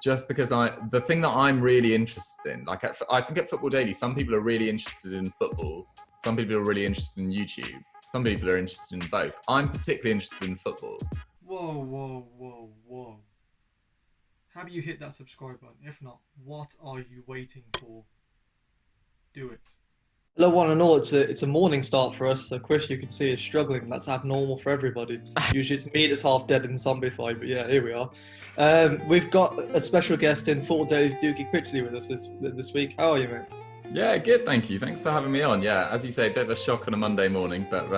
just because the thing that I'm really interested in, like I think at Football Daily, some people are really interested in football, some people are really interested in YouTube, some people are interested in both. I'm particularly interested in football. Whoa. Have you hit that subscribe button? If not, what are you waiting for? Do it. Hello, one and all. It's a morning start for us. So Chris, you can see, is struggling. That's abnormal for everybody. Usually it's me that's half dead in zombified, but yeah, here we are. We've got a special guest in Football Daily's DOUGIE CRITCHLEY with us this week. How are you, mate? Yeah, good, thank you. Thanks for having me on. Yeah, as you say, a bit of a shock on a Monday morning, but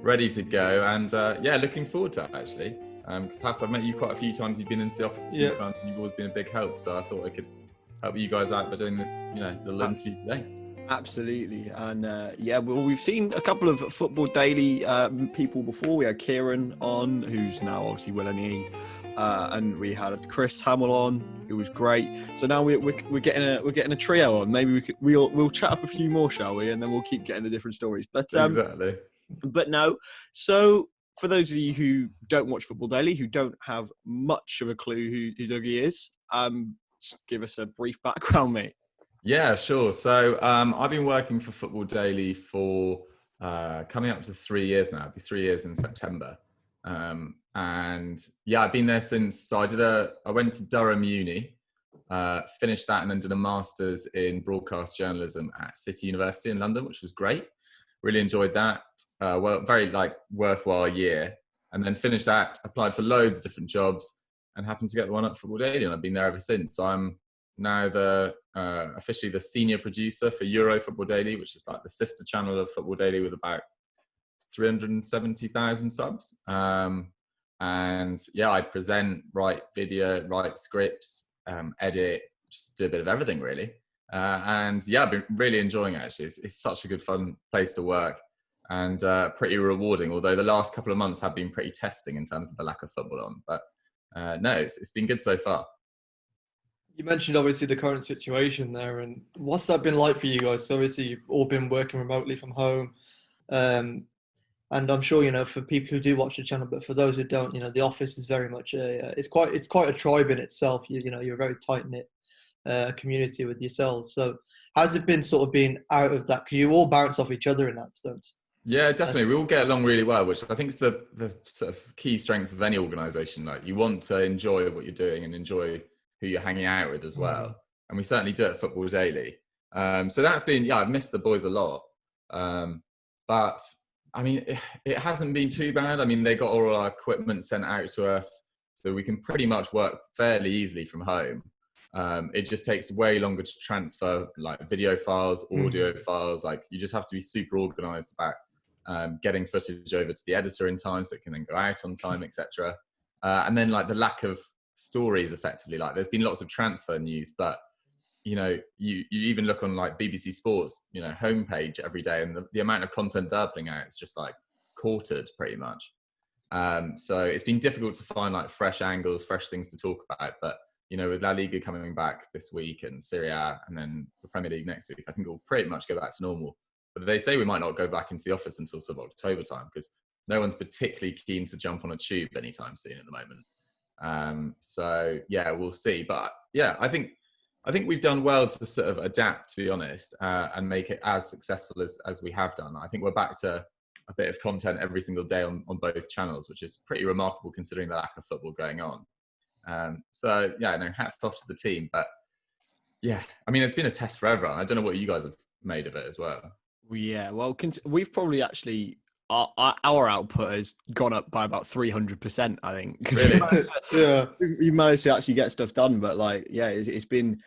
ready to go. And yeah, looking forward to it, actually. Because Hass, I've met you quite a few times. You've been into the office a few times, and you've always been a big help. So I thought I could help you guys out by doing this, little interview today. Absolutely. And yeah, well, we've seen a couple of Football Daily people before. We had Kieran on, who's now obviously Will and E, and we had Chris Hamill on, who was great. So now we're getting a trio on. Maybe we'll chat up a few more, shall we? And then we'll keep getting the different stories. But exactly. But no. So for those of you who don't watch Football Daily, who don't have much of a clue who Dougie is, just give us a brief background, mate. Yeah, sure. So I've been working for Football Daily for coming up to 3 years now. It'll be 3 years in September. And yeah, I've been there since. So I went to Durham Uni, finished that, and then did a master's in broadcast journalism at City University in London, which was great. Really enjoyed that. Very worthwhile year. And then finished that, applied for loads of different jobs, and happened to get the one at Football Daily, and I've been there ever since. So I'm now officially the senior producer for Euro Football Daily, which is like the sister channel of Football Daily with about 370,000 subs. And yeah, I present, write video, write scripts, edit, just do a bit of everything really. And yeah, I've been really enjoying it actually. It's such a good fun place to work and pretty rewarding, although the last couple of months have been pretty testing in terms of the lack of football on. But no, it's been good so far. You mentioned obviously the current situation there, and what's that been like for you guys? So obviously you've all been working remotely from home, and I'm sure for people who do watch the channel, but for those who don't, the office is very much it's quite a tribe in itself. You're a very tight knit community with yourselves. So how's it been sort of being out of that? Because you all bounce off each other in that sense. Yeah, definitely. We all get along really well, which I think is the sort of key strength of any organisation. Like you want to enjoy what you're doing and enjoy who you're hanging out with as well. And we certainly do it at Football Daily. So that's been, I've missed the boys a lot. But I mean, it hasn't been too bad. I mean, they got all our equipment sent out to us, so we can pretty much work fairly easily from home. It just takes way longer to transfer like video files, audio files. Like you just have to be super organized about getting footage over to the editor in time so it can then go out on time, etc. And then like the lack of stories effectively, like there's been lots of transfer news, but you even look on like BBC Sports homepage every day, and the amount of content they're putting out is just like quartered pretty much. So it's been difficult to find like fresh angles, fresh things to talk about. But with LaLiga coming back this week and Serie A and then the Premier League next week, I think it will pretty much go back to normal. But they say we might not go back into the office until sort of October time, because no one's particularly keen to jump on a tube anytime soon at the moment. So yeah, we'll see. But yeah, I think we've done well to sort of adapt, to be honest, and make it as successful as we have done. I think we're back to a bit of content every single day on both channels, which is pretty remarkable considering the lack of football going on. So yeah, no, hats off to the team. But yeah, I mean, it's been a test for everyone. I don't know what you guys have made of it as well. Yeah, well, we've probably actually our output has gone up by about 300%, I think. Really? We've managed to actually get stuff done, but like, yeah, it's been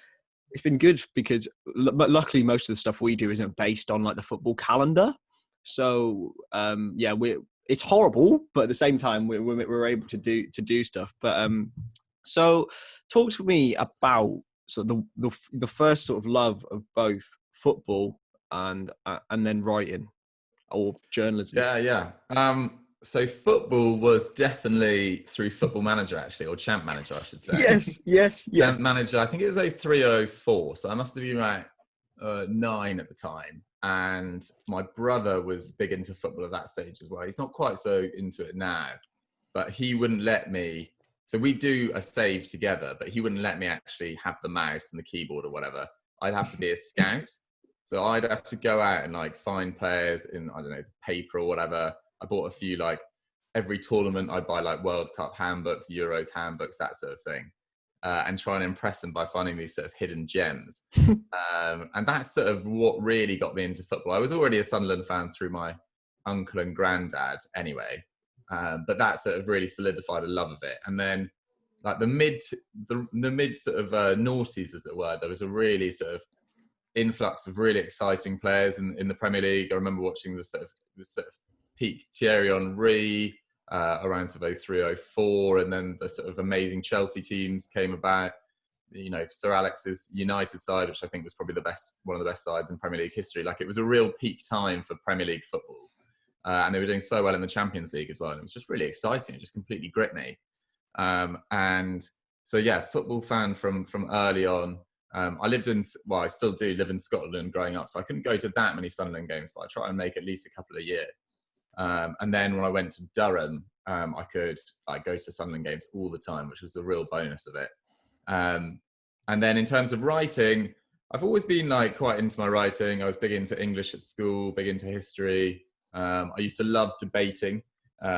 good because luckily most of the stuff we do isn't based on like the football calendar. So yeah, it's horrible, but at the same time we're able to do stuff. But so talk to me about sort of the first sort of love of both football and then writing or journalism. Yeah. So football was definitely through Football Manager, actually, or Champ Manager, I should say. Yes. Champ Manager, I think it was 0304, so I must have been about 9 at the time. And my brother was big into football at that stage as well. He's not quite so into it now, but he wouldn't let me So we do a save together, but he wouldn't let me actually have the mouse and the keyboard or whatever. I'd have to be a scout. So I'd have to go out and like find players in, I don't know, paper or whatever. I bought a few, like every tournament I'd buy like World Cup handbooks, Euros handbooks, that sort of thing. And try and impress them by finding these sort of hidden gems. And that's sort of what really got me into football. I was already a Sunderland fan through my uncle and granddad anyway. But that sort of really solidified a love of it. And then like the mid sort of noughties, as it were, there was a really sort of influx of really exciting players in the Premier League. I remember watching the sort of peak Thierry Henry around sort of 03, 04, and then the sort of amazing Chelsea teams came about. You know, Sir Alex's United side, which I think was probably one of the best sides in Premier League history. Like, it was a real peak time for Premier League football. And they were doing so well in the Champions League as well. And it was just really exciting. It just completely gripped me. And so, yeah, football fan from early on. I still do live in Scotland growing up. So I couldn't go to that many Sunderland games, but I try and make at least a couple a year. And then when I went to Durham, I could go to Sunderland games all the time, which was a real bonus of it. And then in terms of writing, I've always been like quite into my writing. I was big into English at school, big into history. I used to love debating. We've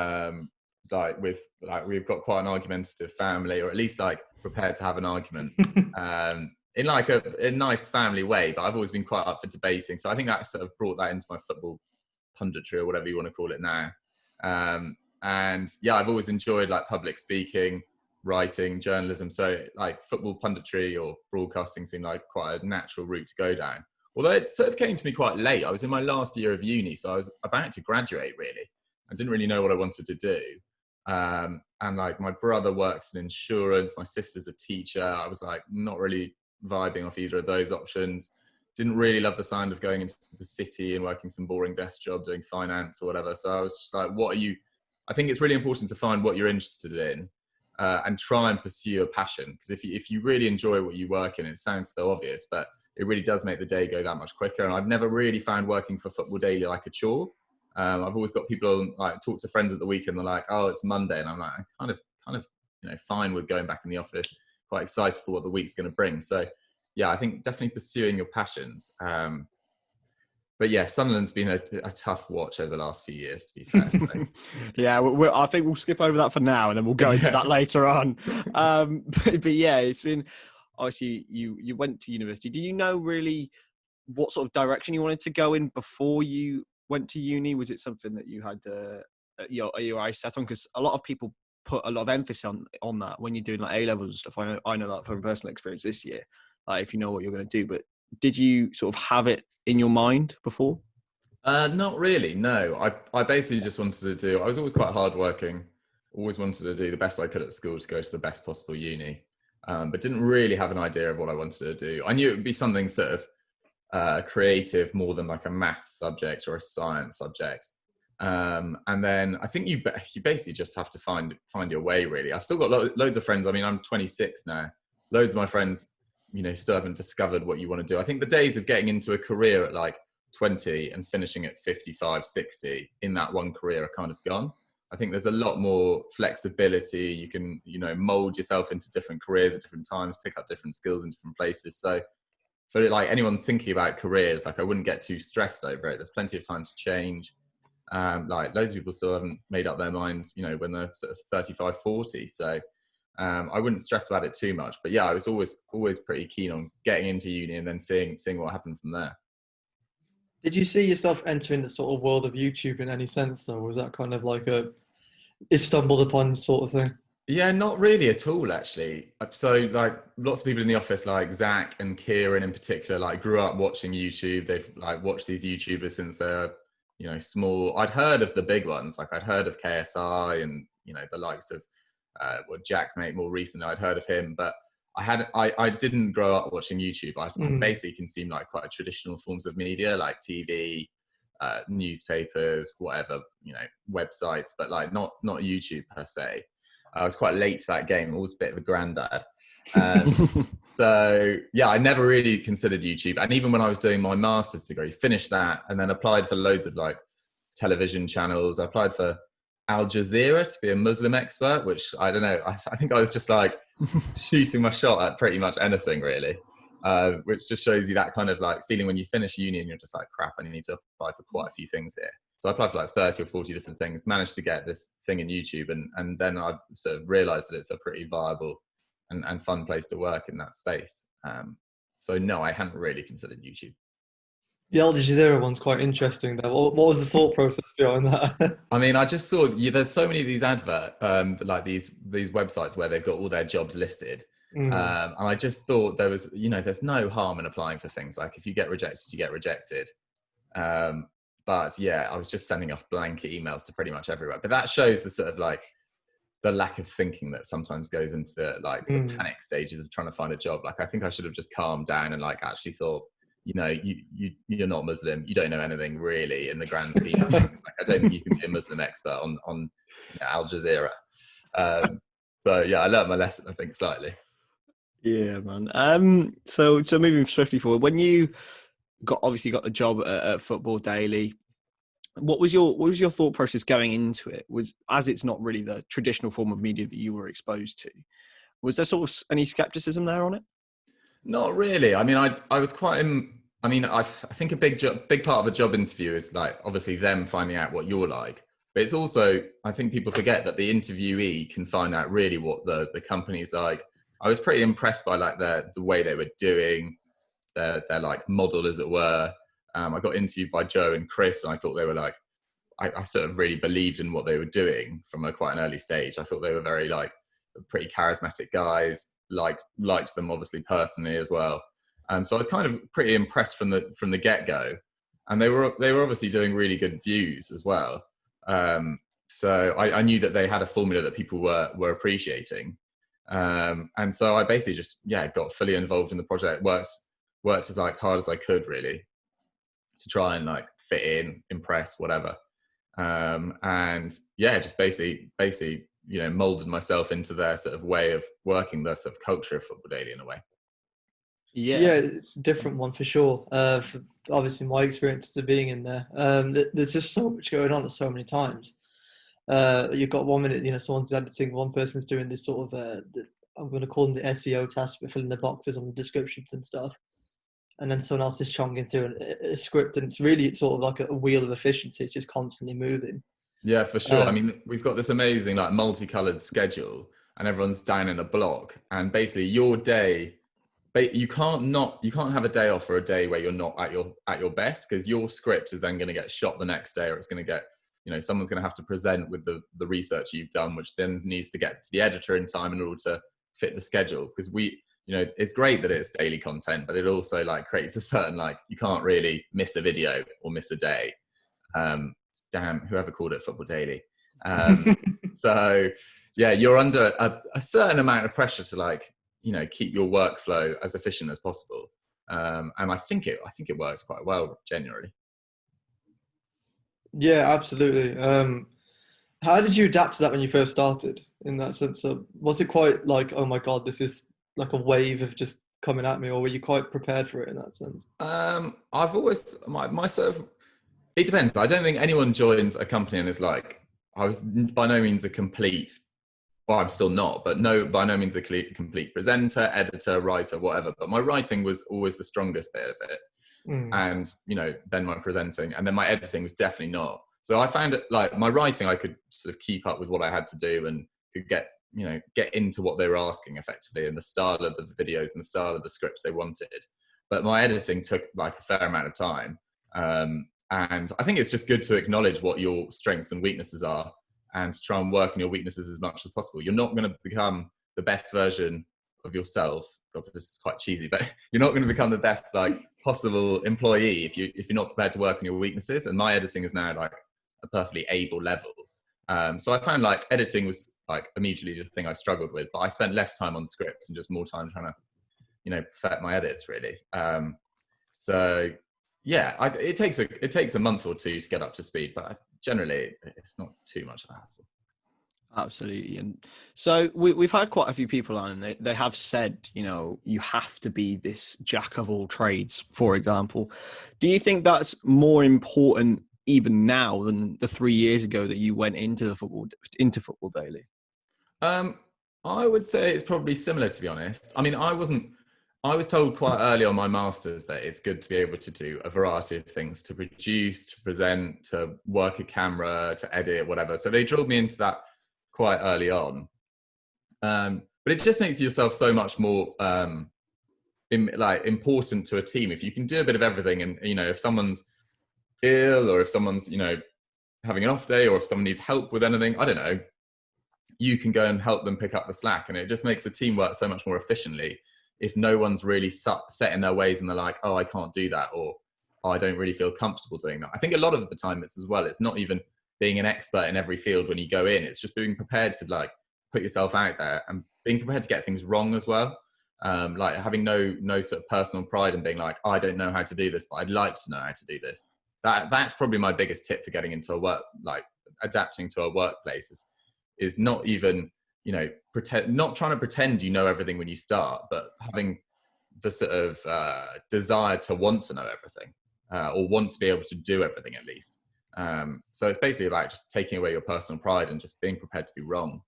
got quite an argumentative family, or at least like prepared to have an argument in like a nice family way. But I've always been quite up for debating. So I think that sort of brought that into my football punditry, or whatever you want to call it now. And yeah, I've always enjoyed like public speaking, writing, journalism. So like football punditry or broadcasting seemed like quite a natural route to go down. Although it sort of came to me quite late. I was in my last year of uni, so I was about to graduate really. I didn't really know what I wanted to do. And like my brother works in insurance, my sister's a teacher. I was like not really vibing off either of those options. Didn't really love the sound of going into the city and working some boring desk job doing finance or whatever. So I was just like, I think it's really important to find what you're interested in and try and pursue a passion. Because if you really enjoy what you work in, it sounds so obvious, but it really does make the day go that much quicker. And I've never really found working for Football Daily like a chore. I've always got people like talk to friends at the weekend. They're like, "Oh, it's Monday," and I'm like, I'm kind of fine with going back in the office. Quite excited for what the week's going to bring. So yeah, I think definitely pursuing your passions. But yeah, Sunderland's been a tough watch over the last few years, to be fair. So. Yeah, I think we'll skip over that for now, and then we'll go into that later on. But yeah, it's been obviously you went to university. Do you know really what sort of direction you wanted to go in before you went to uni? Was it something that you had your eyes set on? Because a lot of people put a lot of emphasis on that when you're doing like A levels and stuff. I know that from personal experience this year. Like, if you know what you're going to do, but did you sort of have it in your mind before? Not really, no. I basically just wanted to I was always quite hardworking, always wanted to do the best I could at school to go to the best possible uni, but didn't really have an idea of what I wanted to do. I knew it would be something sort of creative more than like a maths subject or a science subject. And then I think you basically just have to find your way, really. I've still got loads of friends. I mean, I'm 26 now. Loads of my friends, still haven't discovered what you want to do. I think the days of getting into a career at like 20 and finishing at 55, 60 in that one career are kind of gone. I think there's a lot more flexibility. You can, mold yourself into different careers at different times, pick up different skills in different places. So for like anyone thinking about careers, like I wouldn't get too stressed over it. There's plenty of time to change. Like loads of people still haven't made up their minds, when they're sort of 35, 40. So I wouldn't stress about it too much, but yeah, I was always pretty keen on getting into uni and then seeing what happened from there. Did you see yourself entering the sort of world of YouTube in any sense, or was that kind of like it stumbled upon sort of thing? Yeah, not really at all, actually. So like lots of people in the office, like Zach and Kieran in particular, like grew up watching YouTube. They've like watched these YouTubers since they're, small. I'd heard of the big ones, like I'd heard of KSI and, the likes of Jack Mate more recently. I'd heard of him, but I didn't grow up watching YouTube. I basically consumed like quite traditional forms of media, like TV, newspapers, whatever, websites, but like not YouTube per se. I was quite late to that game. I was a bit of a granddad. So yeah, I never really considered YouTube. And even when I was doing my master's degree, finished that and then applied for loads of like television channels. I applied for Al Jazeera to be a Muslim expert, which I don't know. I think I was just like shooting my shot at pretty much anything really, which just shows you that kind of like feeling when you finish uni and you're just like, crap, I need to apply for quite a few things here. So I applied for like 30 or 40 different things, managed to get this thing in YouTube, and then I've sort of realised that it's a pretty viable and fun place to work in that space. So no, I hadn't really considered YouTube. The Al Jazeera one's quite interesting though. What was the thought process behind that? I mean, I just saw there's so many of these like these websites where they've got all their jobs listed. And I just thought there was, there's no harm in applying for things. Like if you get rejected, you get rejected. But yeah, I was just sending off blanket emails to pretty much everywhere. But that shows the sort of like the lack of thinking that sometimes goes into the panic stages of trying to find a job. Like I think I should have just calmed down and like actually thought, you're not Muslim. You don't know anything really in the grand scheme of things. Like I don't think you can be a Muslim expert on Al Jazeera. So yeah, I learned my lesson, I think, slightly. Yeah, man. So moving swiftly forward, when you obviously got the job at Football Daily, what was your thought process going into it? As it's not really the traditional form of media that you were exposed to, was there sort of any skepticism there on it? Not really. I mean, I was quite. I think a big part of a job interview is like obviously them finding out what you're like, but it's also, I think people forget that the interviewee can find out really what the company's like. I was pretty impressed by like the way they were doing their like model, as it were. I got interviewed by Joe and Chris, and I thought they were like, I sort of really believed in what they were doing from quite an early stage. I thought they were very like pretty charismatic guys. Liked them obviously personally as well. So I was kind of pretty impressed from the get-go, and they were obviously doing really good views as well. So I knew that they had a formula that people were appreciating, and so I basically just got fully involved in the project. Worked as like hard as I could really to try and like fit in, impress, whatever. And just basically molded myself into their sort of way of working, the sort of culture of Football Daily in a way. Yeah, it's a different one for sure. For obviously my experiences of being in there, there's just so much going on at so many times. You've got 1 minute, someone's editing, one person's doing this sort of, I'm going to call them the SEO task, but filling the boxes on the descriptions and stuff. And then someone else is chonging through a script, and it's sort of like a wheel of efficiency. It's just constantly moving. Yeah, for sure. I mean, we've got this amazing like multicolored schedule, and everyone's down in a block. And basically, your day, you can't have a day off or a day where you're not at your best, because your script is then going to get shot the next day, or it's going to get, someone's going to have to present with the research you've done, which then needs to get to the editor in time in order to fit the schedule. Because it's great that it's daily content, but it also like creates a certain like you can't really miss a video or miss a day. Damn, whoever called it Football Daily. So yeah, you're under a certain amount of pressure to like keep your workflow as efficient as possible. And I think it works quite well generally. Yeah, absolutely. How did you adapt to that when you first started? In that sense, was it quite like, oh my god, this is like a wave of just coming at me, or were you quite prepared for it in that sense? I've always my sort of, it depends. I don't think anyone joins a company and is like, I was by no means a complete, well, I'm still not, but by no means a complete presenter, editor, writer, whatever. But my writing was always the strongest bit of it. And, then my presenting, and then my editing was definitely not. So I found it like my writing, I could sort of keep up with what I had to do and could get into what they were asking effectively, and the style of the videos and the style of the scripts they wanted. But my editing took like a fair amount of time. And I think it's just good to acknowledge what your strengths and weaknesses are and to try and work on your weaknesses as much as possible. You're not going to become the best version of yourself. God, this is quite cheesy, but you're not going to become the best like possible employee if you're not prepared to work on your weaknesses. And my editing is now like a perfectly able level. So I found like editing was like immediately the thing I struggled with, but I spent less time on scripts and just more time trying to, perfect my edits really. So yeah, it takes a month or two to get up to speed, but generally it's not too much of a hassle. Absolutely. And so we've had quite a few people on, and they have said, you have to be this jack of all trades, for example. Do you think that's more important even now than the 3 years ago that you went into Football Daily? I would say it's probably similar, to be honest. I mean, I was told quite early on my masters that it's good to be able to do a variety of things, to produce, to present, to work a camera, to edit, whatever. So they drilled me into that quite early on. But it just makes yourself so much more important to a team if you can do a bit of everything. And, you know, if someone's ill, or if someone's, you know, having an off day, or if someone needs help with anything, I don't know, you can go and help them pick up the slack. And it just makes the team work so much more efficiently if no one's really set in their ways and they're like, oh, I can't do that, or oh, I don't really feel comfortable doing that. I think a lot of the time it's as well, it's not even being an expert in every field when you go in. It's just being prepared to like put yourself out there and being prepared to get things wrong as well. Like having no sort of personal pride in being like, oh, I don't know how to do this, but I'd like to know how to do this. That's probably my biggest tip for getting into a work, like adapting to a workplace is not even, you know, not trying to pretend you know everything when you start, but having the sort of desire to want to know everything, or want to be able to do everything at least. So it's basically about just taking away your personal pride and just being prepared to be wrong.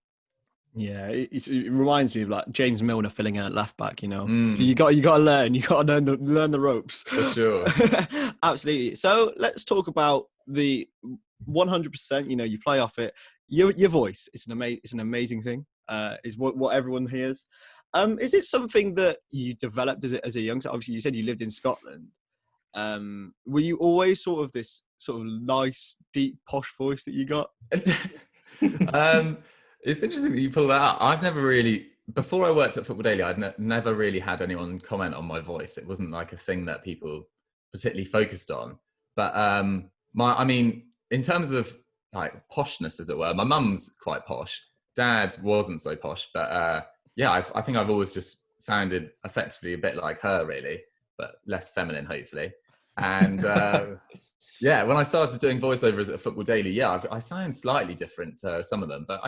Yeah, it reminds me of like James Milner filling out left back. You know, you got to learn. You got to learn the ropes. For sure. Absolutely. So let's talk about the 100%. You know, you play off it. Your voice. It's an amazing thing. Is what everyone hears. Is it something that you developed as a youngster? Obviously, you said you lived in Scotland. Were you always sort of this sort of nice, deep, posh voice that you got? It's interesting that you pull that out. I've never really, before I worked at Football Daily, I'd never really had anyone comment on my voice. It wasn't like a thing that people particularly focused on. But I mean, in terms of like poshness, as it were, my mum's quite posh. Dad wasn't so posh, but yeah, I think I've always just sounded effectively a bit like her, really, but less feminine, hopefully. And yeah, when I started doing voiceovers at Football Daily, yeah, I sound slightly different to some of them, but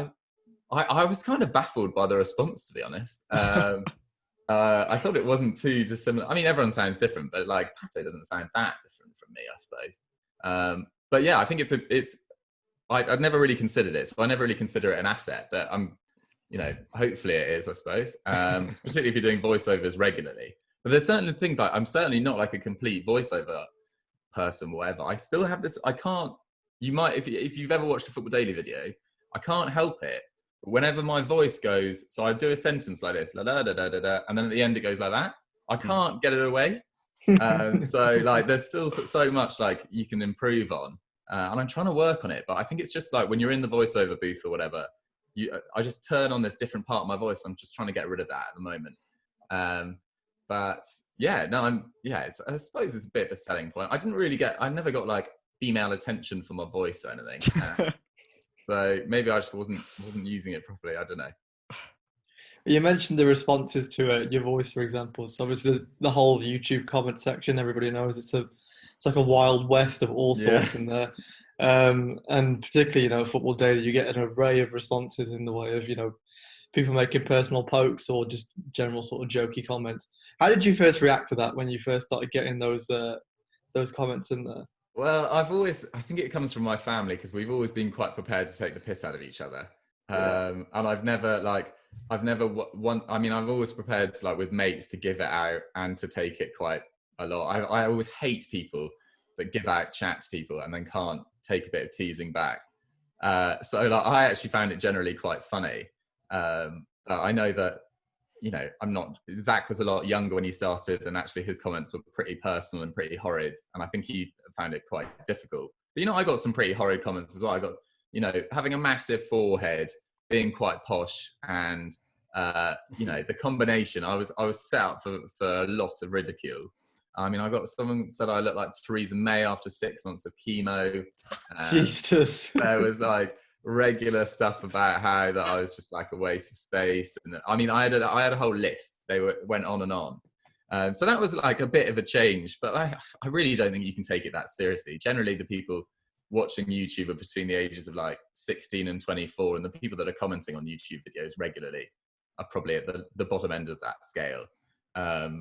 I was kind of baffled by the response, to be honest. I thought it wasn't too dissimilar. I mean, everyone sounds different, but like Pato doesn't sound that different from me, I suppose. But yeah, I think I'd never really considered it, so I never really consider it an asset. But you know, hopefully it is, I suppose. Particularly if you're doing voiceovers regularly. But there's certain things I'm certainly not like a complete voiceover person, whatever. I still have this. I can't. You might, if you've ever watched a Football Daily video, I can't help it. Whenever my voice goes, so I do a sentence like this, la da da da da da, and then at the end it goes like that. I can't get it away. So like, there's still so much like you can improve on, and I'm trying to work on it. But I think it's just like when you're in the voiceover booth or whatever, I just turn on this different part of my voice. I'm just trying to get rid of that at the moment. But yeah, no, I suppose it's a bit of a selling point. I never got like female attention for my voice or anything. So maybe I just wasn't using it properly. I don't know. You mentioned the responses to your voice, for example. So obviously the whole YouTube comment section, everybody knows it's like a wild west of all sorts in there. And particularly, you know, Football Daily, you get an array of responses in the way of, you know, people making personal pokes or just general sort of jokey comments. How did you first react to that when you first started getting those comments in there? Well, I think it comes from my family, because we've always been quite prepared to take the piss out of each other. And I've always prepared to, like, with mates, to give it out and to take it quite a lot. I always hate people that give out chat to people and then can't take a bit of teasing back. So like, I actually found it generally quite funny. I know that, you know, Zach was a lot younger when he started, and actually his comments were pretty personal and pretty horrid. And I think he found it quite difficult. But, you know, I got some pretty horrid comments as well. I got, you know, having a massive forehead, being quite posh, and, you know, the combination, I was set up for a lot of ridicule. I mean, I got someone said I looked like Theresa May after 6 months of chemo. Jesus. There was like regular stuff about how that I was just like a waste of space, and I mean, I had a whole list. They went on and on. So that was like a bit of a change, but I really don't think you can take it that seriously. Generally, the people watching YouTube are between the ages of like 16 and 24, and the people that are commenting on YouTube videos regularly are probably at the bottom end of that scale.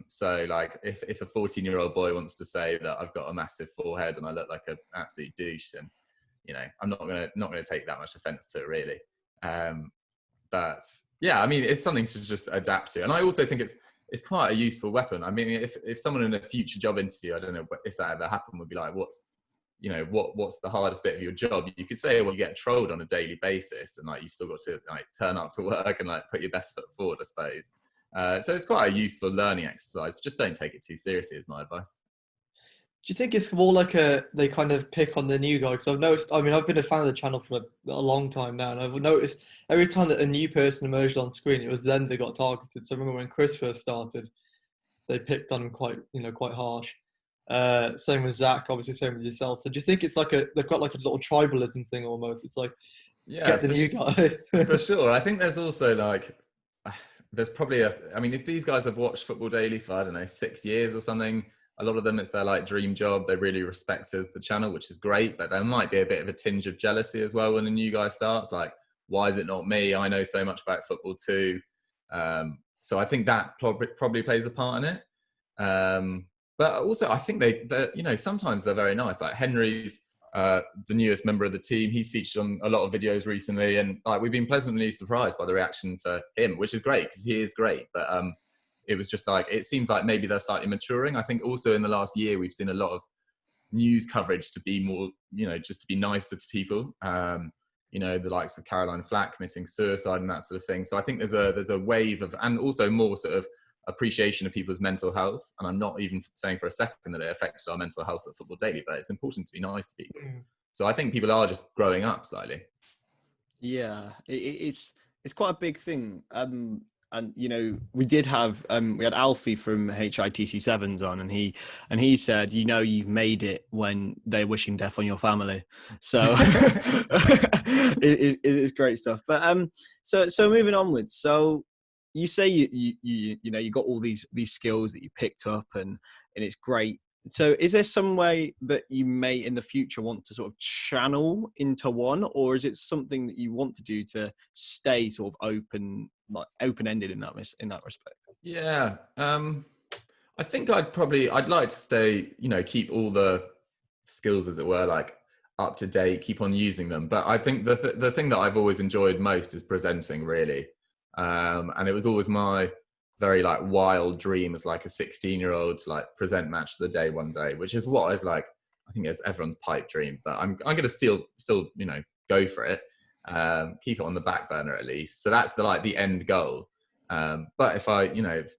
So like if a 14-year-old boy wants to say that I've got a massive forehead and I look like an absolute douche, then, you know, I'm not gonna take that much offense to it, really. But yeah, I mean, it's something to just adapt to. And I also think it's quite a useful weapon. I mean, if someone in a future job interview, I don't know if that ever happened, would be like, what's the hardest bit of your job? You could say, well, you get trolled on a daily basis, and like you've still got to like turn up to work and like put your best foot forward, I suppose. So it's quite a useful learning exercise. Just don't take it too seriously, is my advice. Do you think it's more like they kind of pick on the new guy? Because I've noticed, I mean, I've been a fan of the channel for a long time now, and I've noticed every time that a new person emerged on screen, it was them that got targeted. So I remember when Chris first started, they picked on him quite harsh. Same with Zach, obviously, same with yourself. So do you think it's like they've got like a little tribalism thing almost? It's like, get the new guy. For sure. I think there's also like, there's probably I mean, if these guys have watched Football Daily for, I don't know, 6 years or something, a lot of them, it's their like dream job. They really respect the channel, which is great, but there might be a bit of a tinge of jealousy as well when a new guy starts. Like, why is it not me? I know so much about football too. So I think that probably plays a part in it. But also I think they you know, sometimes they're very nice. Like Henry's the newest member of the team. He's featured on a lot of videos recently, and like we've been pleasantly surprised by the reaction to him, which is great because he is great. But it was just like, it seems like maybe they're slightly maturing. I think also in the last year, we've seen a lot of news coverage to be more, you know, just to be nicer to people. You know, the likes of Caroline Flack committing suicide and that sort of thing. So I think there's a wave of, and also more sort of appreciation of people's mental health. And I'm not even saying for a second that it affects our mental health at Football Daily, but it's important to be nice to people. So I think people are just growing up slightly. Yeah, it's quite a big thing. And you know, we did have we had Alfie from HITC7s on, and he said, you know, you've made it when they're wishing death on your family. So it's great stuff. But so moving onwards. So you say you know, you got all these skills that you picked up, and it's great. So is there some way that you may in the future want to sort of channel into one, or is it something that you want to do to stay sort of open-ended in that respect? Yeah. I think I'd like to stay, you know, keep all the skills, as it were, like up to date, keep on using them. But I think the thing that I've always enjoyed most is presenting, really. And it was always my very like wild dream as like a 16-year-old to like present Match of the Day one day, which is what is like, I think it's everyone's pipe dream, but I'm going to still, you know, go for it. Keep it on the back burner at least. So that's the end goal. But if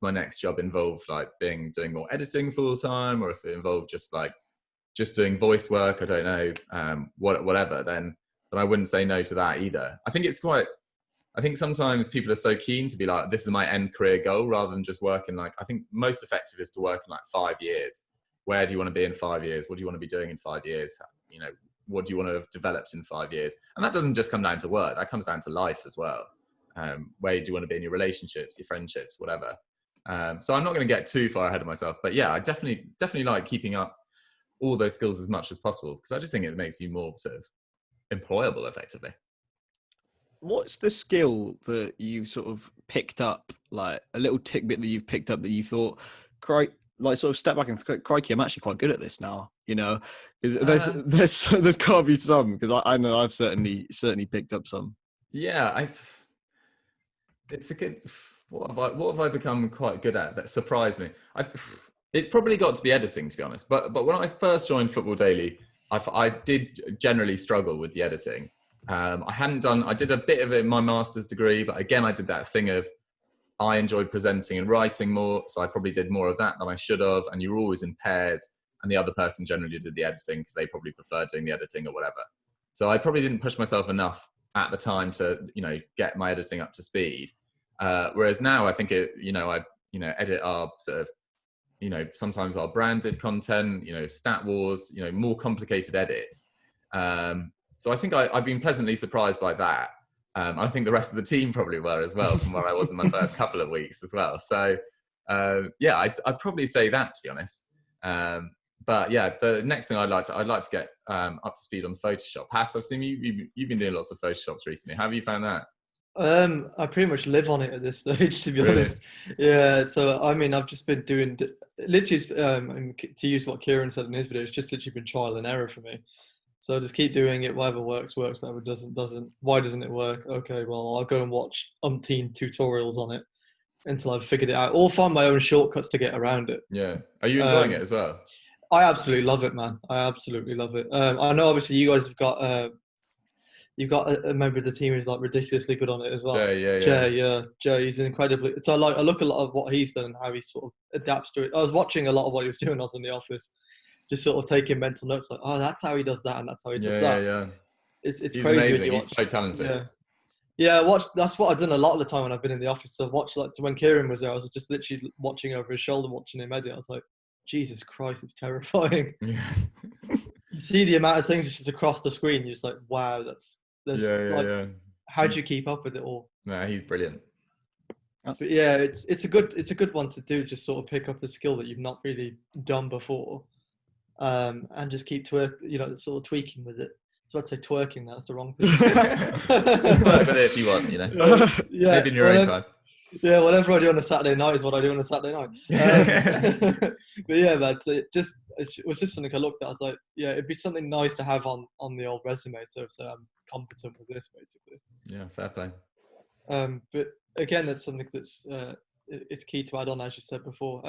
my next job involved like doing more editing full time, or if it involved just doing voice work, I don't know, whatever, then I wouldn't say no to that either. I think sometimes people are so keen to be like, this is my end career goal, rather than just working like, I think most effective is to work in like 5 years. Where do you want to be in 5 years? What do you want to be doing in 5 years? You know, what do you want to have developed in 5 years? And that doesn't just come down to work. That comes down to life as well. Where do you want to be in your relationships, your friendships, whatever. So I'm not going to get too far ahead of myself, but yeah, I definitely like keeping up all those skills as much as possible, because I just think it makes you more sort of employable effectively. What's the skill that you sort of picked up, like a little tidbit that you've picked up that you thought, like sort of step back and crikey, I'm actually quite good at this now, you know? There's got to be some, because I know I've certainly picked up some. Yeah, it's a good. What have I become quite good at that surprised me? It's probably got to be editing, to be honest. But when I first joined Football Daily, I did generally struggle with the editing. I did a bit of it in my master's degree, but again, I did that thing of, I enjoyed presenting and writing more, so I probably did more of that than I should have. And you were always in pairs, and the other person generally did the editing because they probably preferred doing the editing or whatever. So I probably didn't push myself enough at the time to, you know, get my editing up to speed. Whereas now I think I edit our sort of, you know, sometimes our branded content, you know, Stat Wars, you know, more complicated edits. So I think I've been pleasantly surprised by that. I think the rest of the team probably were as well, from where I was in my first couple of weeks as well. So yeah, I'd probably say that, to be honest. But yeah, the next thing I'd like to get up to speed on Photoshop. Has, I've seen you've been doing lots of Photoshops recently. How have you found that? I pretty much live on it at this stage, to be Really? honest. Yeah. So I mean, I've just been doing literally, to use what Kieran said in his video, it's just literally been trial and error for me. So I just keep doing it. Whatever works, works. Whatever doesn't. Why doesn't it work? Okay, well, I'll go and watch umpteen tutorials on it until I've figured it out, or find my own shortcuts to get around it. Yeah. Are you enjoying it as well? I absolutely love it, man. I absolutely love it. I know, obviously, you guys have got you've got a member of the team who's like ridiculously good on it as well. Jay, he's incredibly. So I look a lot of what he's done and how he sort of adapts to it. I was watching a lot of what he was doing when I was in the office, just sort of taking mental notes, like, oh, that's how he does that, and that's how he does that. Yeah. It's He's crazy. amazing. He's so talented. Yeah. That's what I've done a lot of the time when I've been in the office. So so when Kieran was there, I was just literally watching over his shoulder, watching him edit. I was like, Jesus Christ, it's terrifying. Yeah. You see the amount of things just across the screen. You're just like, wow, yeah. How do you keep up with it all? No, he's brilliant. But yeah, it's a good one to do. Just sort of pick up a skill that you've not really done before, and just keep sort of tweaking with it. I was about to say twerking. That's the wrong thing. Work with it if you want, Yeah, maybe in your own time. Yeah, whatever I do on a Saturday night is what I do on a Saturday night. But yeah, man, it was just something I looked at. I was like, yeah, it'd be something nice to have on the old resume. So I'm competent with this, basically. Yeah, fair play. But again, that's something that's it's key to add on, as you said before.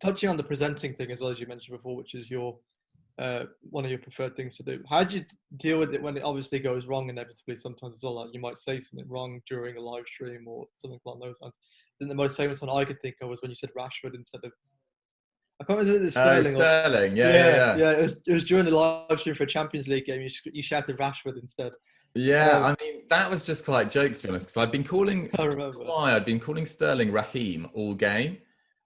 Touching on the presenting thing as well, as you mentioned before, which is your one of your preferred things to do. How do you deal with it when it obviously goes wrong inevitably sometimes as well? Like you might say something wrong during a live stream or something along those lines. Then the most famous one I could think of was when you said Rashford instead of, I can't remember if it was Sterling. Sterling, yeah. It was during the live stream for a Champions League game. You shouted Rashford instead. Yeah, I mean, that was just quite jokes, to be honest, because I'd been calling, I remember. I'd been calling Sterling Raheem all game.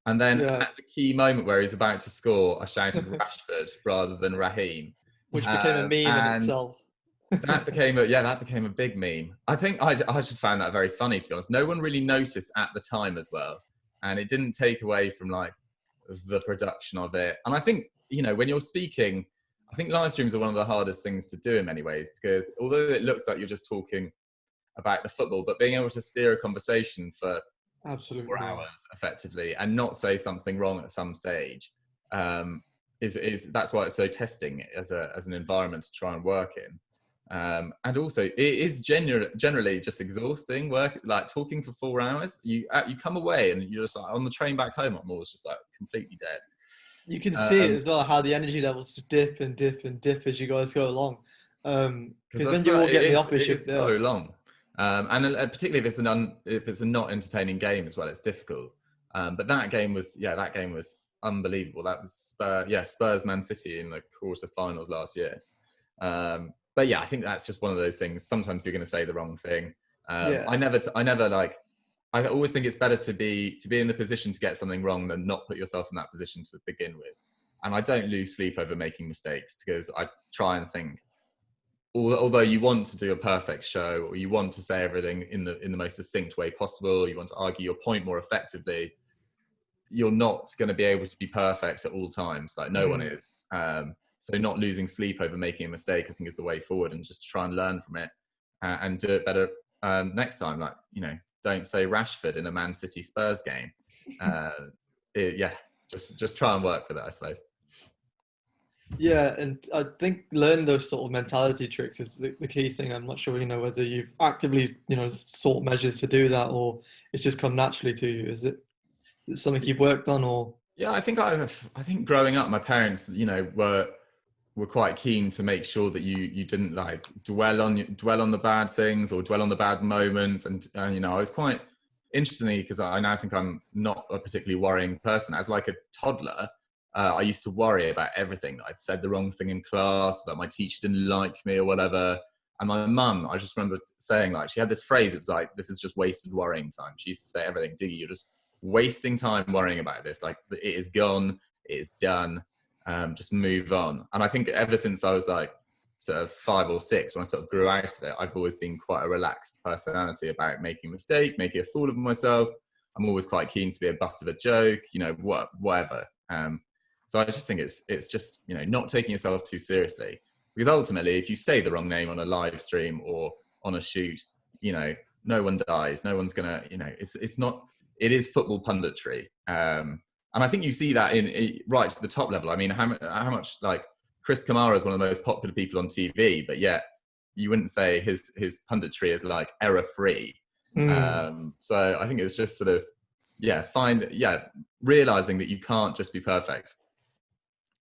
And then at the key moment where he's about to score, I shouted Rashford rather than Raheem. Which became a meme in itself. that became a big meme. I think I just found that very funny, to be honest. No one really noticed at the time as well. And it didn't take away from like the production of it. And I think, when you're speaking, I think live streams are one of the hardest things to do in many ways, because although it looks like you're just talking about the football, but being able to steer a conversation for absolutely 4 hours effectively and not say something wrong at some stage is that's why it's so testing as an environment to try and work in. And also it is generally just exhausting work, like talking for 4 hours. You come away and you're just like, on the train back home, I'm always just like completely dead. You can see it as well, how the energy levels dip and dip and dip as you guys go along. Because when you all get the office, it's so long. And particularly if it's a not entertaining game as well, it's difficult. But that game was unbelievable. That was Spurs Man City in the quarterfinals last year. But yeah, I think that's just one of those things. Sometimes you're going to say the wrong thing. I always think it's better to be in the position to get something wrong than not put yourself in that position to begin with. And I don't lose sleep over making mistakes, because I try and think, although you want to do a perfect show, or you want to say everything in the most succinct way possible, you want to argue your point more effectively, you're not going to be able to be perfect at all times. Like no one is. So not losing sleep over making a mistake, I think, is the way forward, and just try and learn from it and do it better next time. Like, don't say Rashford in a Man City Spurs game. Just try and work with it, I suppose. Yeah, and I think learning those sort of mentality tricks is the key thing. I'm not sure, whether you've actively, sought measures to do that, or it's just come naturally to you. Is it something you've worked on, or? Yeah, I think growing up, my parents, were quite keen to make sure that you didn't like dwell on the bad things or dwell on the bad moments. And I was quite interestingly, because I now think I'm not a particularly worrying person. As like a toddler, I used to worry about everything. I'd said the wrong thing in class, that my teacher didn't like me or whatever. And my mum, I just remember saying, like, she had this phrase, it was like, this is just wasted worrying time. She used to say everything, Dougie, you're just wasting time worrying about this. Like, it is gone, it is done, just move on. And I think ever since I was like sort of 5 or 6, when I sort of grew out of it, I've always been quite a relaxed personality about making a mistake, making a fool of myself. I'm always quite keen to be a butt of a joke, whatever. So I just think it's just, not taking yourself too seriously, because ultimately if you say the wrong name on a live stream or on a shoot, no one dies. No one's gonna, it's not. It is football punditry, and I think you see that in right to the top level. I mean, how much like Chris Kamara is one of the most popular people on TV, but yet you wouldn't say his punditry is like error free. So I think it's just sort of realizing that you can't just be perfect.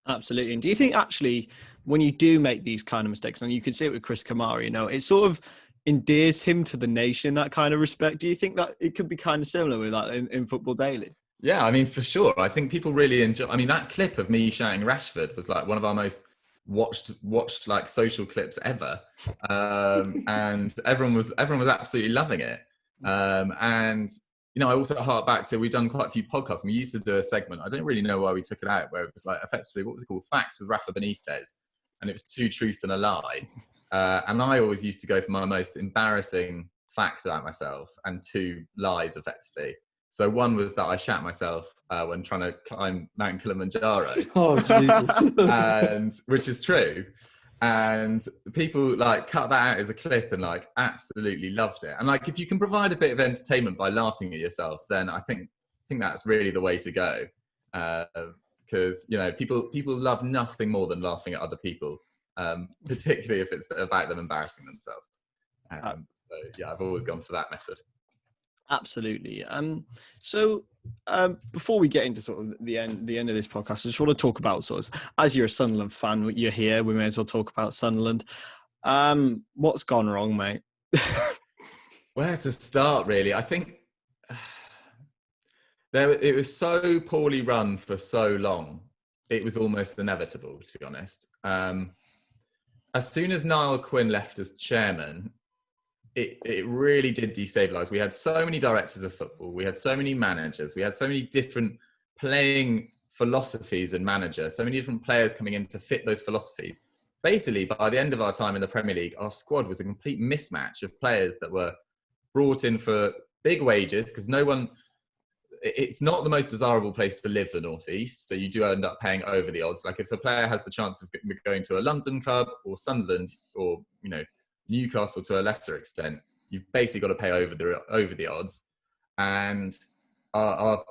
Absolutely. And do you think actually when you do make these kind of mistakes, and you can see it with Chris Kamara, it sort of endears him to the nation, that kind of respect? Do you think that it could be kind of similar with that in Football Daily? Yeah, I mean, for sure. I think people really enjoy. I mean, that clip of me shouting Rashford was like one of our most watched like social clips ever, and everyone was absolutely loving it. And I also hark back to, we've done quite a few podcasts. We used to do a segment. I don't really know why we took it out, where it was like effectively, what was it called? Facts with Rafa Benitez, and it was 2 truths and a lie. And I always used to go for my most embarrassing fact about myself and 2 lies, effectively. So one was that I shat myself when trying to climb Mount Kilimanjaro. Oh, Jesus. And which is true. And people like cut that out as a clip and like absolutely loved it. And like, if you can provide a bit of entertainment by laughing at yourself, then I think that's really the way to go. Because people love nothing more than laughing at other people, particularly if it's about them embarrassing themselves. So yeah, I've always gone for that method. Absolutely. So before we get into sort of the end of this podcast, I just want to talk about sort of, as you're a Sunderland fan, you're here, we may as well talk about Sunderland. What's gone wrong, mate? Where to start, really? I think it was so poorly run for so long. It was almost inevitable, to be honest. As soon as Niall Quinn left as chairman, it really did destabilise. We had so many directors of football. We had so many managers. We had so many different playing philosophies and managers, so many different players coming in to fit those philosophies. Basically, by the end of our time in the Premier League, our squad was a complete mismatch of players that were brought in for big wages, because it's not the most desirable place to live, the North East. So you do end up paying over the odds. Like if a player has the chance of going to a London club or Sunderland or, Newcastle to a lesser extent, you've basically got to pay over the odds. And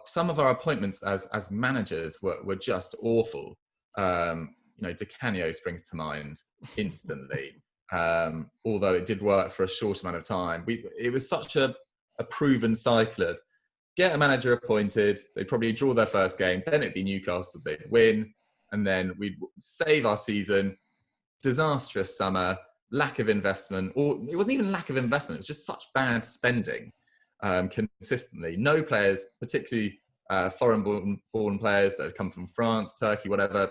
some of our appointments as managers were just awful. Di Canio springs to mind instantly. Although it did work for a short amount of time. It was such a proven cycle of get a manager appointed, they'd probably draw their first game, then it'd be Newcastle, they'd win, and then we'd save our season. Disastrous summer, lack of investment, or it wasn't even lack of investment, it was just such bad spending consistently. No players, particularly foreign-born players that had come from France, Turkey, whatever,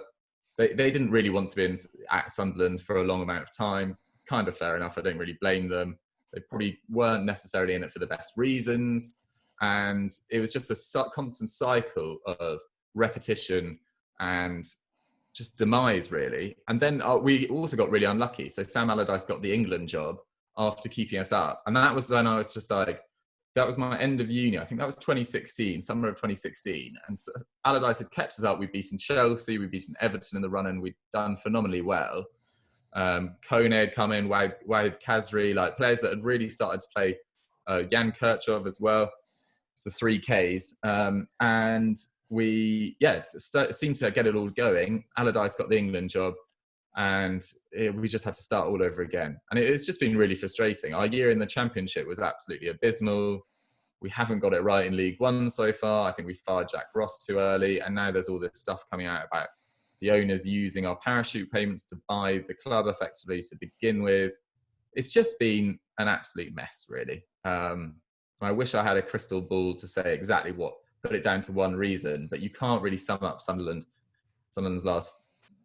they didn't really want to be at Sunderland for a long amount of time. It's kind of fair enough, I don't really blame them. They probably weren't necessarily in it for the best reasons. And it was just a constant cycle of repetition and just demise, really. And then we also got really unlucky. So Sam Allardyce got the England job after keeping us up. And that was when I was just like, that was my end of uni. I think that was 2016, summer of 2016. And so Allardyce had kept us up. We'd beaten Chelsea, we'd beaten Everton in the run, and we'd done phenomenally well. Kone had come in, Wahid Khazri, like players that had really started to play. Jan Kirchhoff as well. It's the 3 Ks. And we, seemed to get it all going. Allardyce got the England job, and we just had to start all over again. And it's just been really frustrating. Our year in the Championship was absolutely abysmal. We haven't got it right in League One so far. I think we fired Jack Ross too early. And now there's all this stuff coming out about the owners using our parachute payments to buy the club effectively to begin with. It's just been an absolute mess, really. I wish I had a crystal ball to say exactly what, put it down to one reason, but you can't really sum up Sunderland's last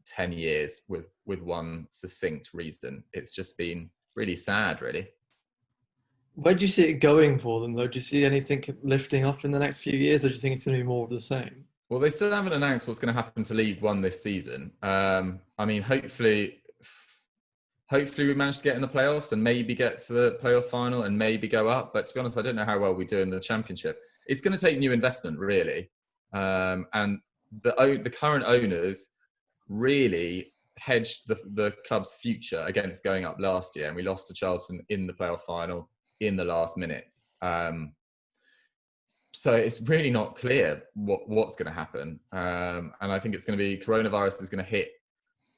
10 years with one succinct reason. It's just been really sad, really. Where do you see it going for them, though? Do you see anything lifting up in the next few years, or do you think it's going to be more of the same? Well, they still haven't announced what's going to happen to League One this season. I mean, hopefully we manage to get in the playoffs and maybe get to the playoff final and maybe go up. But to be honest, I don't know how well we do in the Championship. It's going to take new investment, really. And the current owners really hedged the club's future against going up last year. And we lost to Charlton in the playoff final in the last minutes. So it's really not clear what's going to happen. And I think it's going to be coronavirus is going to hit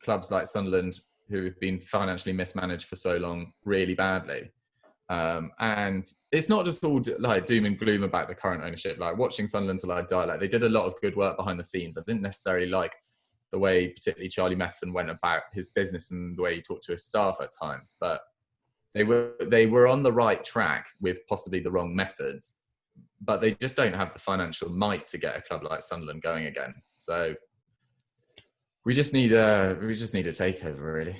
clubs like Sunderland, who have been financially mismanaged for so long, really badly. And it's not just all like doom and gloom about the current ownership. Like watching Sunderland till I die, like they did a lot of good work behind the scenes. I didn't necessarily like the way particularly Charlie Methven went about his business and the way he talked to his staff at times, but they were on the right track with possibly the wrong methods, but they just don't have the financial might to get a club like Sunderland going again. So we just need a takeover, really.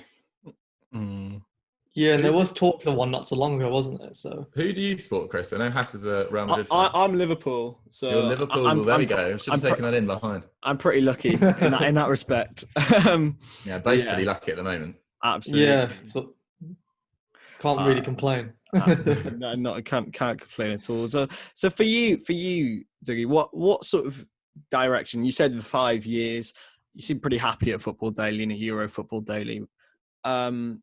Yeah, and there was talks of one not so long ago, wasn't there? So who do you support, Chris? I know Hass is a Real Madrid fan. I'm Liverpool. So you're Liverpool. There we go. I should have taken that in behind. I'm pretty lucky in that respect. Yeah, both pretty lucky at the moment. Absolutely. Yeah, so can't really complain. No, I can't complain at all. So for you, Dougie, what sort of direction? You said the 5 years. You seem pretty happy at Football Daily and at Euro Football Daily.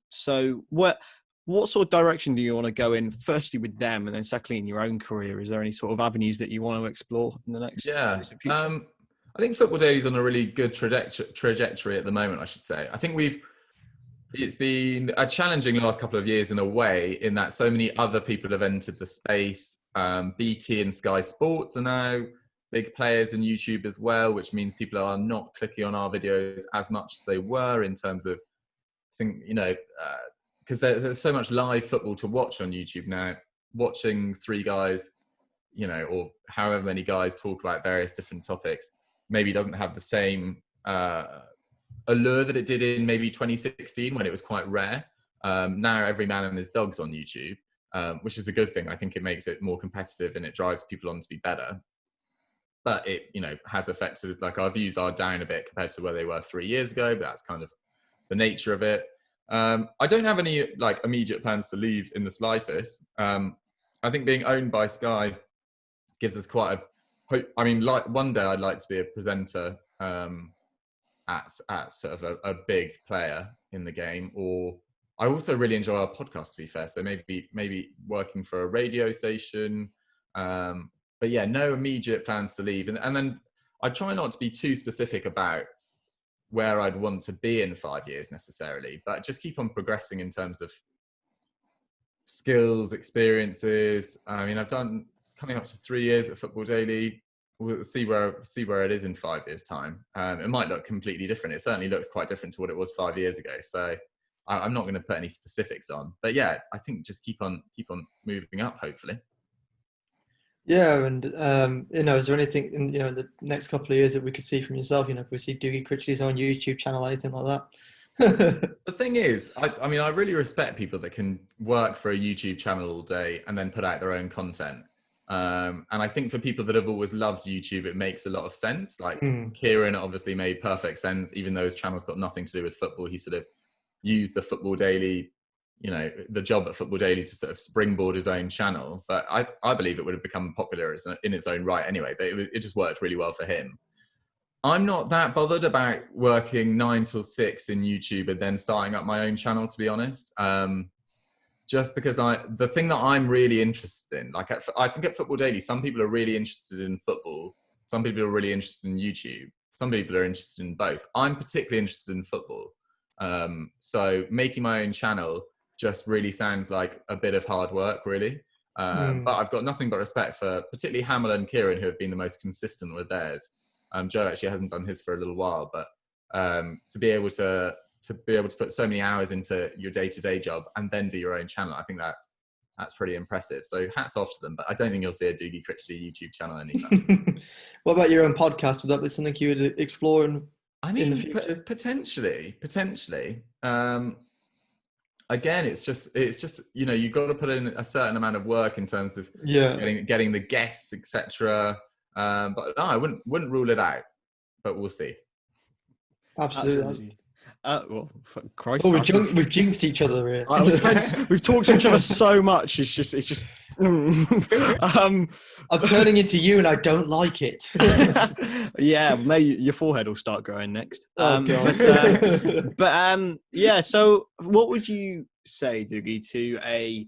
So what sort of direction do you want to go in? Firstly with them, and then secondly in your own career. Is there any sort of avenues that you want to explore in the next future? I think Football Daily's on a really good trajectory at the moment, I should say. I think it's been a challenging last couple of years in a way, in that so many other people have entered the space. BT and Sky Sports are now big players in YouTube as well, which means people are not clicking on our videos as much as they were in terms of, because there's so much live football to watch on YouTube now. Watching three guys, or however many guys talk about various different topics, maybe doesn't have the same allure that it did in maybe 2016 when it was quite rare. Now every man and his dog's on YouTube, which is a good thing. I think it makes it more competitive and it drives people on to be better. But it, has affected, like, our views are down a bit compared to where they were 3 years ago, but that's kind of the nature of it. I don't have any immediate plans to leave in the slightest. I think being owned by Sky gives us quite a hope. I mean, one day I'd like to be a presenter at sort of a big player in the game. Or I also really enjoy our podcast, to be fair. So maybe working for a radio station. But yeah, no immediate plans to leave. And then I try not to be too specific about where I'd want to be in 5 years necessarily, but just keep on progressing in terms of skills, experiences. I mean, I've done coming up to 3 years at Football Daily. We'll see where it is in 5 years' time. It might look completely different. It certainly looks quite different to what it was 5 years ago. So I'm not going to put any specifics on, but yeah, I think just keep on moving up, hopefully. Yeah, and is there anything in the next couple of years that we could see from yourself? If we see Dougie Critchley's own YouTube channel, anything like that. The thing is, I mean, I really respect people that can work for a YouTube channel all day and then put out their own content. And I think for people that have always loved YouTube, it makes a lot of sense. Like Kieran obviously made perfect sense, even though his channel's got nothing to do with football. He sort of used the Football Daily, the job at Football Daily to sort of springboard his own channel. But I believe it would have become popular in its own right anyway, but it just worked really well for him. I'm not that bothered about working 9 till 6 in YouTube and then starting up my own channel, to be honest. Just because the thing that I'm really interested in, I think at Football Daily, some people are really interested in football. Some people are really interested in YouTube. Some people are interested in both. I'm particularly interested in football. So making my own channel just really sounds like a bit of hard work, really. But I've got nothing but respect for particularly Hamel and Kieran, who have been the most consistent with theirs. Joe actually hasn't done his for a little while, but to be able to put so many hours into your day-to-day job and then do your own channel, I think that's pretty impressive. So hats off to them, but I don't think you'll see a Dougie Critchley YouTube channel anytime soon. What about your own podcast? Would that be something you would explore in the future? Potentially. Again, it's just you've got to put in a certain amount of work in terms of getting the guests, etc. But no, I wouldn't rule it out, but we'll see. Absolutely. Well, Christ, we've jinxed each other here. We've talked to each other so much. It's just. I'm turning into you, and I don't like it. Yeah, maybe your forehead will start growing next. Oh God. Yeah. So, what would you say, Dougie, to a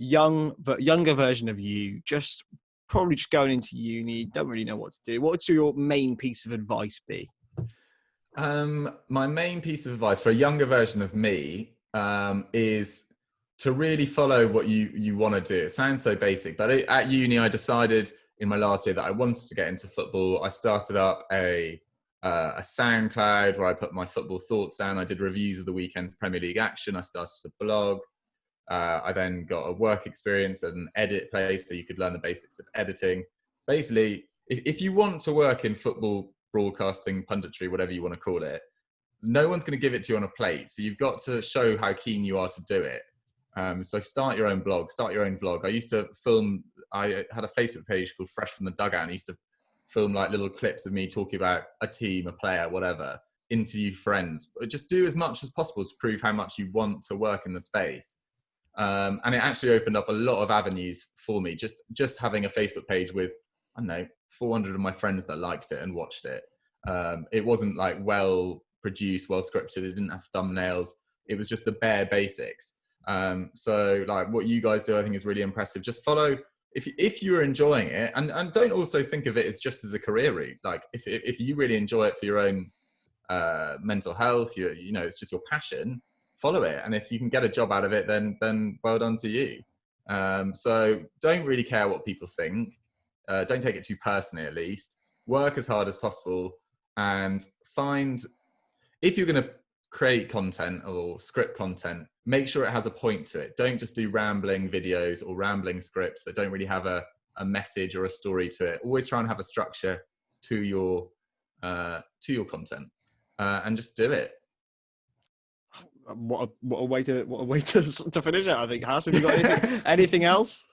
younger version of you, just probably just going into uni, don't really know what to do, what would your main piece of advice be? My main piece of advice for a younger version of me is to really follow what you want to do. It sounds so basic, but at uni, I decided in my last year that I wanted to get into football. I started up a SoundCloud where I put my football thoughts down. I did reviews of the weekend's Premier League action. I started a blog. I then got a work experience at an edit place so you could learn the basics of editing. Basically, if you want to work in football, broadcasting, punditry, whatever you want to call it, no one's going to give it to you on a plate. So you've got to show how keen you are to do it. So start your own blog, start your own vlog. I used to film, I had a Facebook page called Fresh from the Dugout, and I used to film like little clips of me talking about a team, a player, whatever, interview friends. Just do as much as possible to prove how much you want to work in the space. And it actually opened up a lot of avenues for me. Just having a Facebook page with, I don't know, 400 of my friends that liked it and watched it. It wasn't like well produced, well scripted. It didn't have thumbnails. It was just the bare basics. So like what you guys do, I think is really impressive. Just follow, if you're enjoying it, and don't also think of it as just as a career route. Like if you really enjoy it for your own mental health, you know, it's just your passion, follow it. And if you can get a job out of it, then well done to you. So don't really care what people think. Don't take it too personally, at least. Work as hard as possible and find, if you're going to create content or script content, make sure it has a point to it. Don't just do rambling videos or rambling scripts that don't really have a message or a story to it. Always try and have a structure to your content, and just do it. What a way to finish it. I think. Hasan, have you got anything else?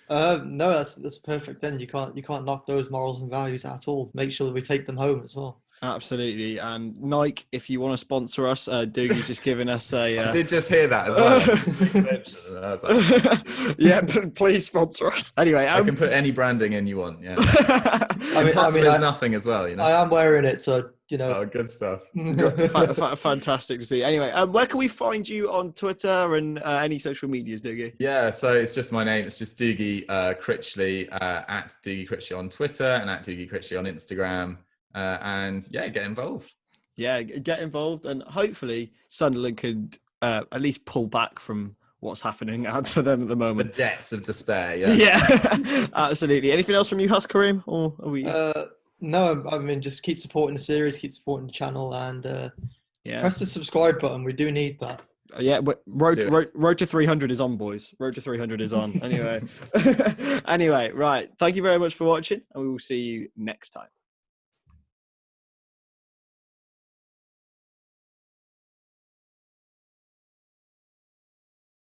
No, that's perfect. Then you can't knock those morals and values at all. Make sure that we take them home as well. Absolutely. And Nike, if you want to sponsor us, Dougie's just giving us a... I did just hear that as well. Yeah, but please sponsor us. Anyway, I can put any branding in you want, yeah. I mean, there's nothing as well, you know. I am wearing it, so, you know. Oh, good stuff. Fantastic to see. Anyway, where can we find you on Twitter and any social medias, Dougie? Yeah, so it's just my name. It's just Dougie Critchley, at Dougie Critchley on Twitter and at Dougie Critchley on Instagram. And yeah, get involved. Yeah, get involved, and hopefully Sunderland could at least pull back from what's happening for them at the moment. The depths of despair. Yeah, absolutely. Anything else from you, Hasan Karim, or are we? No, I mean, just keep supporting the series, keep supporting the channel, and press the subscribe button. We do need that. Yeah, but road to 300 is on, boys. Road to 300 is on. Anyway, right. Thank you very much for watching, and we will see you next time.